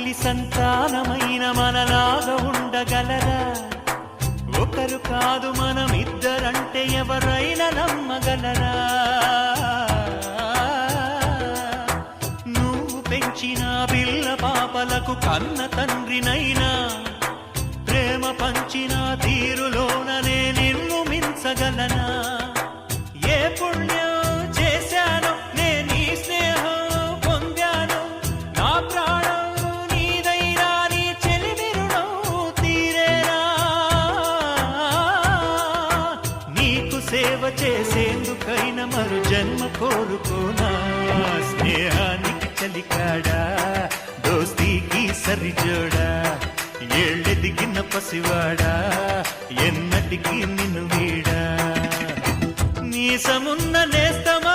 తల్లి సంతానమైన మనలాగా ఉండగలరా? ఒకరు కాదు మనమిద్దరంటే ఎవరైనా నమ్మగలరా? నువ్వు పెంచిన పిల్ల పాపలకు కన్న తండ్రినైనా ప్రేమ పంచిన తీరులోననే నిన్ను మించగలనా? ఏ పుణ్యం చేశాను నేను ఈ స్నేహం పొందాను, నా ప్రాణం నీదైనా నీ చెలిమి రుణం తీరేనా? నీకు సేవ చేసేందుకైనా మరు జన్మ కోరుకోనా? స్నేహానికి చలికాడా, దోస్తీకి సరిజోడా, ఏళ్ళెదిగిన పసివాడా, ఎన్నటికి నిన్ను వీడా? నీ సమున్న నేస్తమా